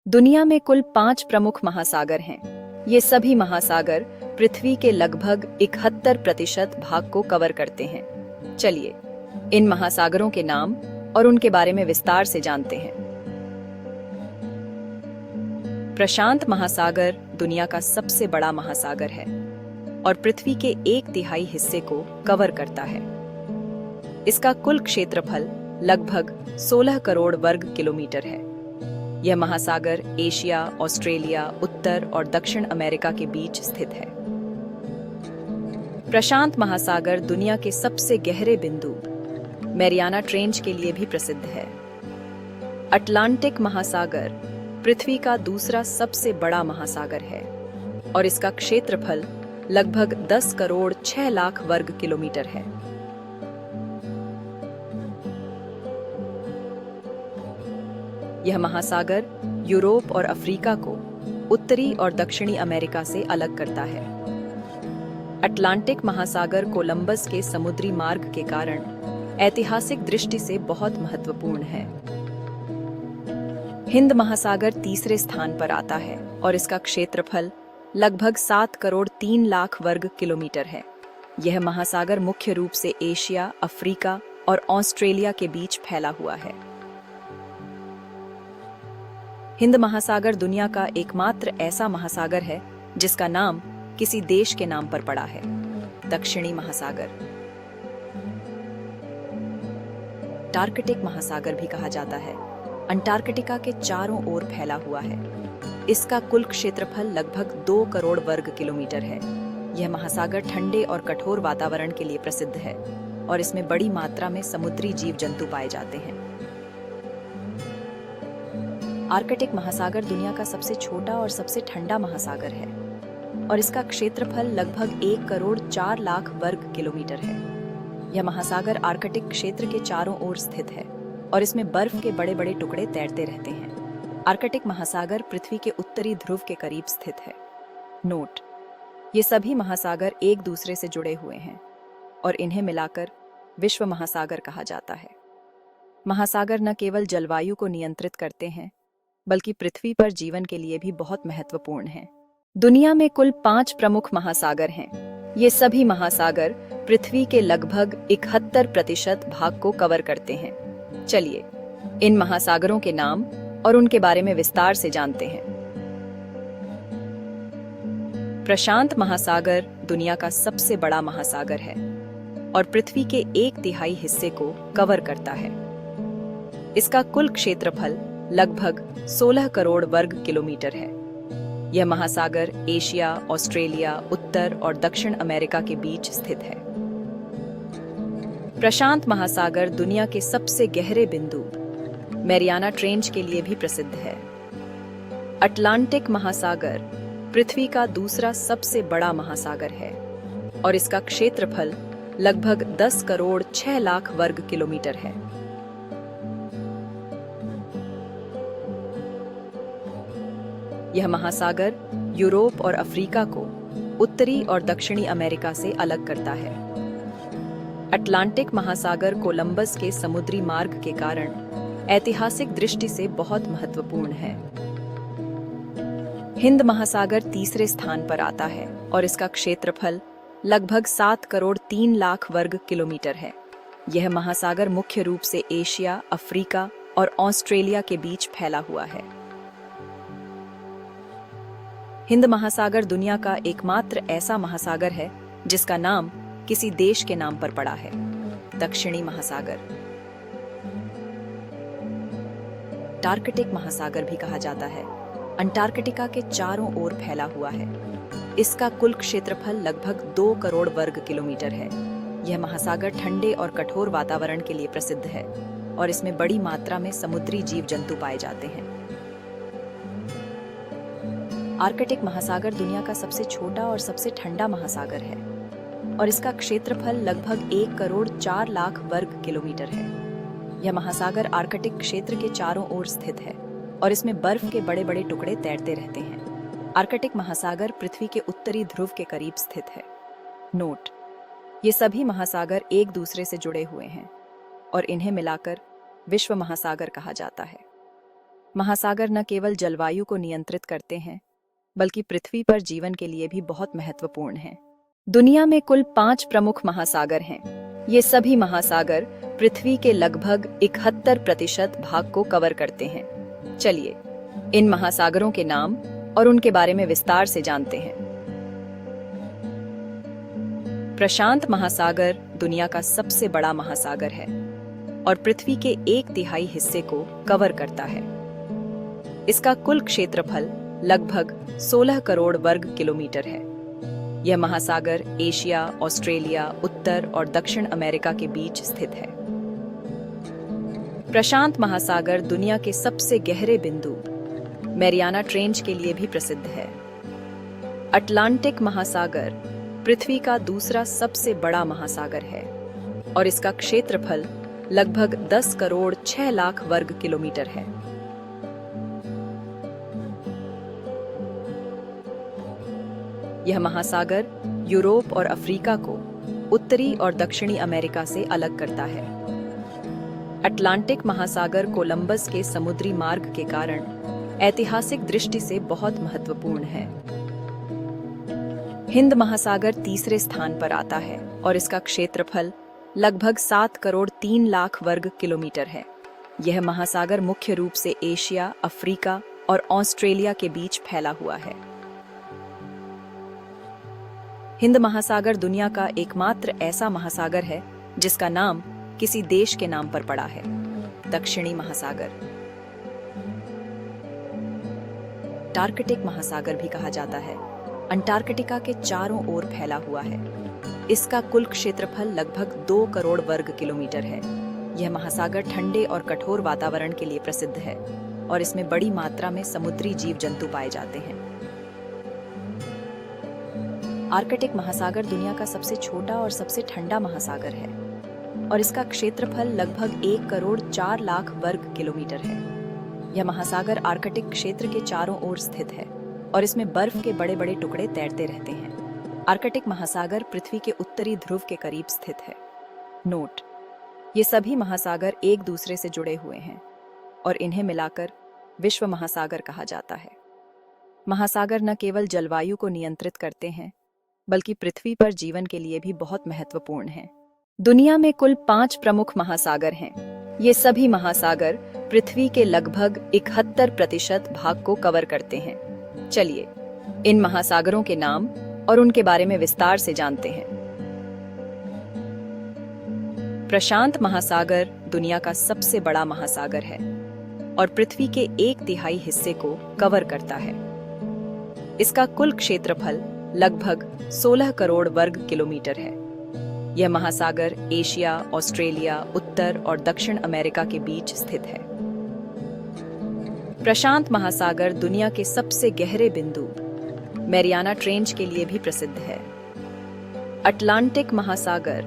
दुनिया में कुल 5 प्रमुख महासागर हैं। ये सभी महासागर पृथ्वी के लगभग 71% भाग को कवर करते हैं। चलिए इन महासागरों के नाम और उनके बारे में विस्तार से जानते हैं। प्रशांत महासागर दुनिया का सबसे बड़ा महासागर है और पृथ्वी के 1/3 हिस्से को कवर करता है। इसका कुल क्षेत्रफल लगभग 16 करोड़ वर्ग किलोमीटर है। यह महासागर एशिया, ऑस्ट्रेलिया, उत्तर और दक्षिण अमेरिका के बीच स्थित है। प्रशांत महासागर दुनिया के सबसे गहरे बिंदु मैरियाना ट्रेंच के लिए भी प्रसिद्ध है। अटलांटिक महासागर पृथ्वी का दूसरा सबसे बड़ा महासागर है और इसका क्षेत्रफल लगभग 10 करोड़ 6 लाख वर्ग किलोमीटर है। यह महासागर यूरोप और अफ्रीका को उत्तरी और दक्षिणी अमेरिका से अलग करता है। अटलांटिक महासागर कोलंबस के समुद्री मार्ग के कारण ऐतिहासिक दृष्टि से बहुत महत्वपूर्ण है। हिंद महासागर तीसरे स्थान पर आता है और इसका क्षेत्रफल लगभग 7 करोड़ 3 लाख वर्ग किलोमीटर है। यह महासागर मुख्य रूप से एशिया, अफ्रीका और ऑस्ट्रेलिया के बीच फैला हुआ है। हिंद महासागर दुनिया का एकमात्र ऐसा महासागर है जिसका नाम किसी देश के नाम पर पड़ा है। दक्षिणी महासागर अंटार्कटिक महासागर भी कहा जाता है। अंटार्कटिका के चारों ओर फैला हुआ है। इसका कुल क्षेत्रफल लगभग 2 करोड़ वर्ग किलोमीटर है। यह महासागर ठंडे और कठोर वातावरण के लिए प्रसिद्ध है और इसमें बड़ी मात्रा में समुद्री जीव जंतु पाए जाते हैं। आर्कटिक महासागर दुनिया का सबसे छोटा और सबसे ठंडा महासागर है और इसका क्षेत्रफल लगभग 1 करोड़ 4 लाख वर्ग किलोमीटर है। यह महासागर आर्कटिक क्षेत्र के चारों ओर स्थित है और इसमें बर्फ के बड़े बड़े टुकड़े तैरते रहते हैं। आर्कटिक महासागर पृथ्वी के उत्तरी ध्रुव के करीब स्थित है। नोट: ये सभी महासागर एक दूसरे से जुड़े हुए हैं और इन्हें मिलाकर विश्व महासागर कहा जाता है। महासागर न केवल जलवायु को नियंत्रित करते हैं बल्कि पृथ्वी पर जीवन के लिए भी बहुत महत्वपूर्ण है। दुनिया में कुल 5 प्रमुख महासागर हैं। ये सभी महासागर पृथ्वी के लगभग 71% भाग को कवर करते हैं। चलिए इन महासागरों के नाम और उनके बारे में विस्तार से जानते हैं। प्रशांत महासागर दुनिया का सबसे बड़ा महासागर है और पृथ्वी के 1/3 हिस्से को कवर करता है। इसका कुल क्षेत्रफल लगभग 16 करोड़ वर्ग किलोमीटर है। यह महासागर एशिया, ऑस्ट्रेलिया, उत्तर और दक्षिण अमेरिका के बीच स्थित है। प्रशांत महासागर दुनिया के सबसे गहरे बिंदु मैरियाना ट्रेंच के लिए भी प्रसिद्ध है। अटलांटिक महासागर पृथ्वी का दूसरा सबसे बड़ा महासागर है और इसका क्षेत्रफल लगभग 10 करोड़ 6 लाख वर्ग किलोमीटर है। यह महासागर यूरोप और अफ्रीका को उत्तरी और दक्षिणी अमेरिका से अलग करता है। अटलांटिक महासागर कोलंबस के समुद्री मार्ग के कारण ऐतिहासिक दृष्टि से बहुत महत्वपूर्ण है। हिंद महासागर तीसरे स्थान पर आता है और इसका क्षेत्रफल लगभग 7 करोड़ 3 लाख वर्ग किलोमीटर है। यह महासागर मुख्य रूप से एशिया, अफ्रीका और ऑस्ट्रेलिया के बीच फैला हुआ है। हिंद महासागर दुनिया का एकमात्र ऐसा महासागर है जिसका नाम किसी देश के नाम पर पड़ा है। दक्षिणी महासागर अंटार्कटिक महासागर भी कहा जाता है। अंटार्कटिका के चारों ओर फैला हुआ है। इसका कुल क्षेत्रफल लगभग 2 करोड़ वर्ग किलोमीटर है। यह महासागर ठंडे और कठोर वातावरण के लिए प्रसिद्ध है और इसमें बड़ी मात्रा में समुद्री जीव जंतु पाए जाते हैं। आर्कटिक महासागर दुनिया का सबसे छोटा और सबसे ठंडा महासागर है और इसका क्षेत्रफल लगभग 1 करोड़ 4 लाख वर्ग किलोमीटर है। यह महासागर आर्कटिक क्षेत्र के चारों ओर स्थित है और इसमें बर्फ के बड़े बड़े टुकड़े तैरते रहते हैं। आर्कटिक महासागर पृथ्वी के उत्तरी ध्रुव के करीब स्थित है। नोट: ये सभी महासागर एक दूसरे से जुड़े हुए हैं और इन्हें मिलाकर विश्व महासागर कहा जाता है। महासागर न केवल जलवायु को नियंत्रित करते हैं, बल्कि पृथ्वी पर जीवन के लिए भी बहुत महत्वपूर्ण हैं। दुनिया में कुल 5 प्रमुख महासागर हैं। ये सभी महासागर पृथ्वी के लगभग 71% भाग को कवर करते हैं। चलिए, इन महासागरों के नाम और उनके बारे में विस्तार से जानते हैं। प्रशांत महासागर दुनिया का सबसे बड़ा महासागर है और पृथ्वी के 1/3 हिस्से को कवर करता है। इसका कुल क्षेत्रफल लगभग 16 करोड़ वर्ग किलोमीटर है। यह महासागर एशिया, ऑस्ट्रेलिया, उत्तर और दक्षिण अमेरिका के बीच स्थित है। प्रशांत महासागर दुनिया के सबसे गहरे बिंदु मैरियाना ट्रेंच के लिए भी प्रसिद्ध है। अटलांटिक महासागर पृथ्वी का दूसरा सबसे बड़ा महासागर है और इसका क्षेत्रफल लगभग 10 करोड़ 6 लाख वर्ग किलोमीटर है। यह महासागर यूरोप और अफ्रीका को उत्तरी और दक्षिणी अमेरिका से अलग करता है। अटलांटिक महासागर कोलंबस के समुद्री मार्ग के कारण ऐतिहासिक दृष्टि से बहुत महत्वपूर्ण है। हिंद महासागर तीसरे स्थान पर आता है और इसका क्षेत्रफल लगभग 7 करोड़ 3 लाख वर्ग किलोमीटर है। यह महासागर मुख्य रूप से एशिया, अफ्रीका और ऑस्ट्रेलिया के बीच फैला हुआ है। हिंद महासागर दुनिया का एकमात्र ऐसा महासागर है जिसका नाम किसी देश के नाम पर पड़ा है। दक्षिणी महासागर, अंटार्कटिक महासागर भी कहा जाता है, अंटार्कटिका के चारों ओर फैला हुआ है। इसका कुल क्षेत्रफल लगभग 2 करोड़ वर्ग किलोमीटर है। यह महासागर ठंडे और कठोर वातावरण के लिए प्रसिद्ध है और इसमें बड़ी मात्रा में समुद्री जीव जंतु पाए जाते हैं। आर्कटिक महासागर दुनिया का सबसे छोटा और सबसे ठंडा महासागर है और इसका क्षेत्रफल लगभग 1 करोड़ 4 लाख वर्ग किलोमीटर है। यह महासागर आर्कटिक क्षेत्र के चारों ओर स्थित है और इसमें बर्फ के बड़े बड़े टुकड़े तैरते रहते हैं। आर्कटिक महासागर पृथ्वी के उत्तरी ध्रुव के करीब स्थित है। नोट: ये सभी महासागर एक दूसरे से जुड़े हुए हैं और इन्हें मिलाकर विश्व महासागर कहा जाता है। महासागर न केवल जलवायु को नियंत्रित करते हैं, बल्कि पृथ्वी पर जीवन के लिए भी बहुत महत्वपूर्ण हैं। दुनिया में कुल 5 प्रमुख महासागर हैं। ये सभी महासागर पृथ्वी के लगभग 71% भाग को कवर करते हैं। चलिए, इन महासागरों के नाम और उनके बारे में विस्तार से जानते हैं। प्रशांत महासागर दुनिया का सबसे बड़ा महासागर है और पृथ्वी के 1/3 हिस्से को कवर करता है। इसका कुल क्षेत्रफल लगभग 16 करोड़ वर्ग किलोमीटर है। यह महासागर एशिया, ऑस्ट्रेलिया, उत्तर और दक्षिण अमेरिका के बीच स्थित है। प्रशांत महासागर दुनिया के सबसे गहरे बिंदु मैरियाना ट्रेंच के लिए भी प्रसिद्ध है। अटलांटिक महासागर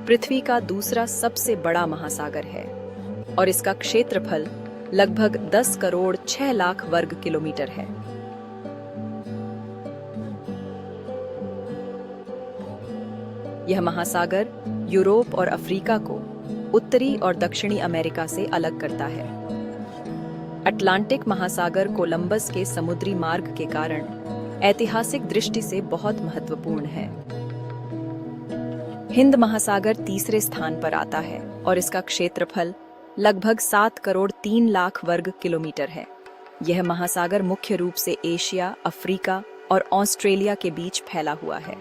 पृथ्वी का दूसरा सबसे बड़ा महासागर है और इसका क्षेत्रफल लगभग 10 करोड़ 6 लाख वर्ग किलोमीटर है। यह महासागर यूरोप और अफ्रीका को उत्तरी और दक्षिणी अमेरिका से अलग करता है। अटलांटिक महासागर कोलंबस के समुद्री मार्ग के कारण ऐतिहासिक दृष्टि से बहुत महत्वपूर्ण है। हिंद महासागर तीसरे स्थान पर आता है और इसका क्षेत्रफल लगभग 7 करोड़ 3 लाख वर्ग किलोमीटर है। यह महासागर मुख्य रूप से एशिया, अफ्रीका और ऑस्ट्रेलिया के बीच फैला हुआ है।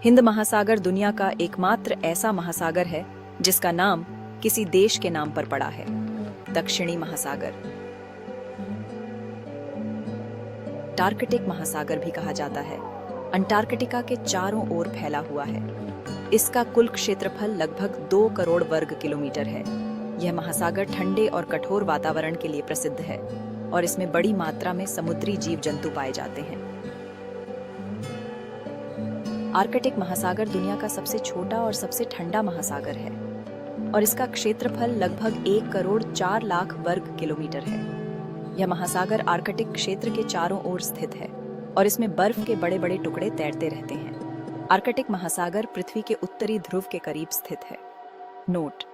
हिंद महासागर दुनिया का एकमात्र ऐसा महासागर है जिसका नाम किसी देश के नाम पर पड़ा है। दक्षिणी महासागर, अंटार्कटिक महासागर भी कहा जाता है, अंटार्कटिका के चारों ओर फैला हुआ है। इसका कुल क्षेत्रफल लगभग 2 करोड़ वर्ग किलोमीटर है। यह महासागर ठंडे और कठोर वातावरण के लिए प्रसिद्ध है और इसमें बड़ी मात्रा में समुद्री जीव जंतु पाए जाते हैं। आर्कटिक महासागर दुनिया का सबसे छोटा और सबसे ठंडा महासागर है और इसका क्षेत्रफल लगभग 1 करोड़ 4 लाख वर्ग किलोमीटर है। यह महासागर आर्कटिक क्षेत्र के चारों ओर स्थित है और इसमें बर्फ के बड़े बड़े टुकड़े तैरते रहते हैं। आर्कटिक महासागर पृथ्वी के उत्तरी ध्रुव के करीब स्थित है। नोट: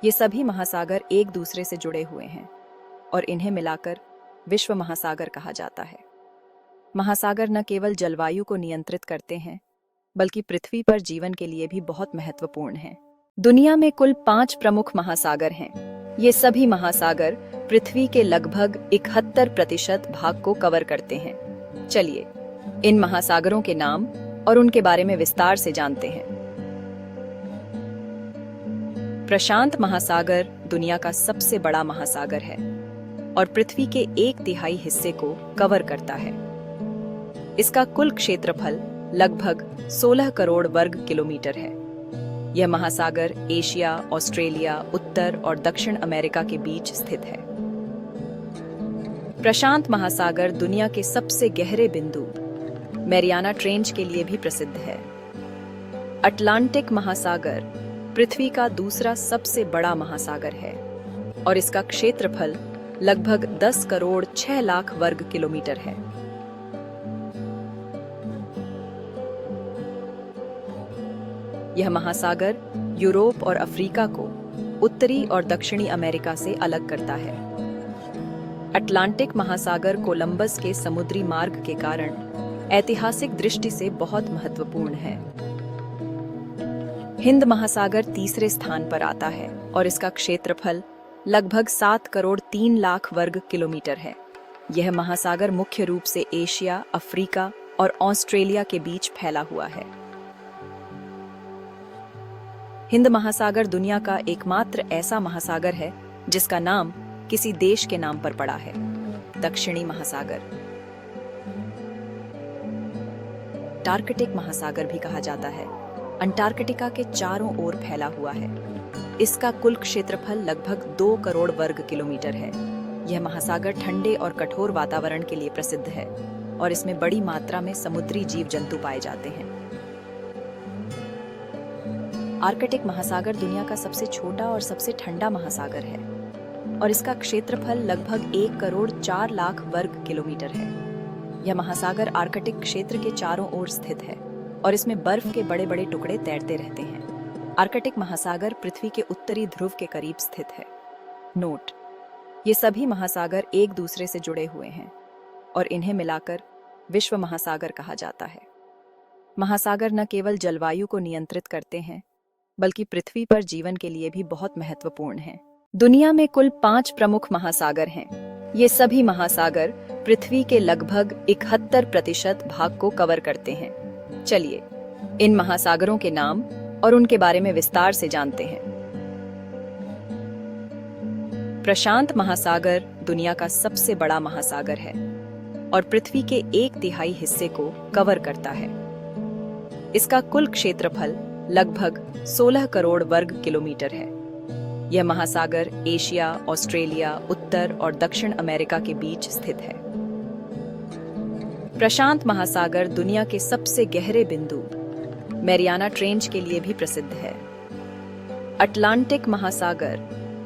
ये सभी महासागर एक दूसरे से जुड़े हुए हैं और इन्हें मिलाकर विश्व महासागर कहा जाता है। महासागर न केवल जलवायु को नियंत्रित करते हैं, बल्कि पृथ्वी पर जीवन के लिए भी बहुत महत्वपूर्ण हैं। दुनिया में कुल 5 प्रमुख महासागर हैं। ये सभी महासागर पृथ्वी के लगभग 71% भाग को कवर करते हैं। चलिए इन महासागरों के नाम और उनके बारे में विस्तार से जानते हैं। प्रशांत महासागर दुनिया का सबसे बड़ा महासागर है और पृथ्वी के 1/3 हिस्से को कवर करता है। इसका कुल क्षेत्रफल लगभग 16 करोड़ वर्ग किलोमीटर है। यह महासागर एशिया, ऑस्ट्रेलिया, उत्तर और दक्षिण अमेरिका के बीच स्थित है। प्रशांत महासागर दुनिया के सबसे गहरे बिंदु मैरियाना ट्रेंच के लिए भी प्रसिद्ध है। अटलांटिक महासागर पृथ्वी का दूसरा सबसे बड़ा महासागर है और इसका क्षेत्रफल लगभग 10 करोड़ 6 लाख वर्ग किलोमीटर है। यह महासागर यूरोप और अफ्रीका को उत्तरी और दक्षिणी अमेरिका से अलग करता है। अटलांटिक महासागर कोलंबस के समुद्री मार्ग के कारण ऐतिहासिक दृष्टि से बहुत महत्वपूर्ण है। हिंद महासागर तीसरे स्थान पर आता है और इसका क्षेत्रफल लगभग 7 करोड़ 3 लाख वर्ग किलोमीटर है। यह महासागर मुख्य रूप से एशिया, अफ्रीका और ऑस्ट्रेलिया के बीच फैला हुआ है। हिंद महासागर दुनिया का एकमात्र ऐसा महासागर है जिसका नाम किसी देश के नाम पर पड़ा है। दक्षिणी महासागर अंटार्कटिक महासागर भी कहा जाता है। अंटार्कटिका के चारों ओर फैला हुआ है। इसका कुल क्षेत्रफल लगभग 2 करोड़ वर्ग किलोमीटर है। यह महासागर ठंडे और कठोर वातावरण के लिए प्रसिद्ध है और इसमें बड़ी मात्रा में समुद्री जीव जंतु पाए जाते हैं। आर्कटिक महासागर दुनिया का सबसे छोटा और सबसे ठंडा महासागर है और इसका क्षेत्रफल लगभग 1 करोड़ 4 लाख वर्ग किलोमीटर है। यह महासागर आर्कटिक क्षेत्र के चारों ओर स्थित है और इसमें बर्फ के बड़े बड़े टुकड़े तैरते रहते हैं। आर्कटिक महासागर पृथ्वी के उत्तरी ध्रुव के करीब स्थित है। नोट: ये सभी महासागर एक दूसरे से जुड़े हुए हैं और इन्हें मिलाकर विश्व महासागर कहा जाता है। महासागर न केवल जलवायु को नियंत्रित करते हैं, बल्कि पृथ्वी पर जीवन के लिए भी बहुत महत्वपूर्ण हैं। दुनिया में कुल 5 प्रमुख महासागर हैं। ये सभी महासागर पृथ्वी के लगभग 71% भाग को कवर करते हैं। चलिए इन महासागरों के नाम और उनके बारे में विस्तार से जानते हैं। प्रशांत महासागर दुनिया का सबसे बड़ा महासागर है और पृथ्वी के 1/3 हिस्से को कवर करता है। इसका कुल क्षेत्रफल लगभग 16 करोड़ वर्ग किलोमीटर है। यह महासागर एशिया, ऑस्ट्रेलिया, उत्तर और दक्षिण अमेरिका के बीच स्थित है। प्रशांत महासागर दुनिया के सबसे गहरे बिंदु मैरियाना ट्रेंच के लिए भी प्रसिद्ध है। अटलांटिक महासागर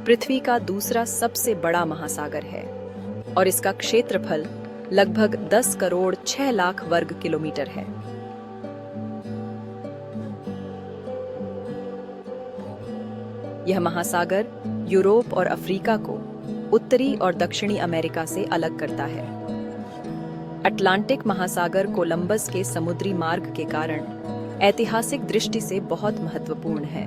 पृथ्वी का दूसरा सबसे बड़ा महासागर है और इसका क्षेत्रफल लगभग 10 करोड़ 6 लाख वर्ग किलोमीटर है। यह महासागर यूरोप और अफ्रीका को उत्तरी और दक्षिणी अमेरिका से अलग करता है। अटलांटिक महासागर कोलंबस के समुद्री मार्ग के कारण ऐतिहासिक दृष्टि से बहुत महत्वपूर्ण है।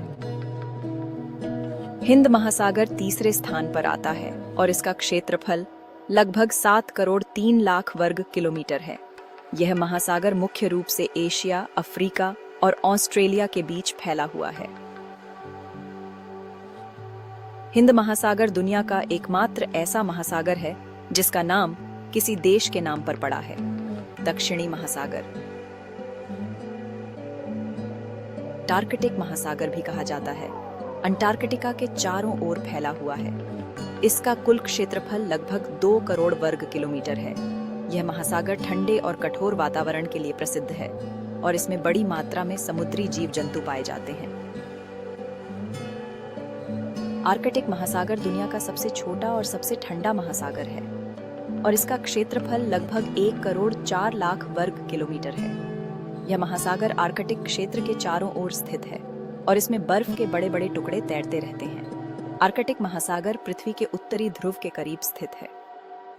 हिंद महासागर तीसरे स्थान पर आता है और इसका क्षेत्रफल लगभग 7 करोड़ 3 लाख वर्ग किलोमीटर है। यह महासागर मुख्य रूप से एशिया, अफ्रीका और ऑस्ट्रेलिया के बीच फैला हुआ है। हिंद महासागर दुनिया का एकमात्र ऐसा महासागर है जिसका नाम किसी देश के नाम पर पड़ा है। दक्षिणी महासागर अंटार्कटिक महासागर भी कहा जाता है। अंटार्कटिका के चारों ओर फैला हुआ है। इसका कुल क्षेत्रफल लगभग 2 करोड़ वर्ग किलोमीटर है। यह महासागर ठंडे और कठोर वातावरण के लिए प्रसिद्ध है और इसमें बड़ी मात्रा में समुद्री जीव जंतु पाए जाते हैं। आर्कटिक महासागर दुनिया का सबसे छोटा और सबसे ठंडा महासागर है और इसका क्षेत्रफल लगभग 1 करोड़ 4 लाख वर्ग किलोमीटर है। यह महासागर आर्कटिक क्षेत्र के चारों ओर स्थित है और इसमें बर्फ के बड़े बड़े टुकड़े तैरते रहते हैं। आर्कटिक महासागर पृथ्वी के उत्तरी ध्रुव के करीब स्थित है।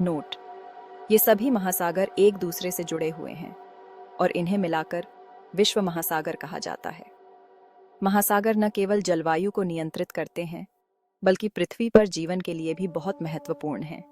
नोट: ये सभी महासागर एक दूसरे से जुड़े हुए हैं और इन्हें मिलाकर विश्व महासागर कहा जाता है। महासागर न केवल जलवायु को नियंत्रित करते हैं, बल्कि पृथ्वी पर जीवन के लिए भी बहुत महत्वपूर्ण हैं।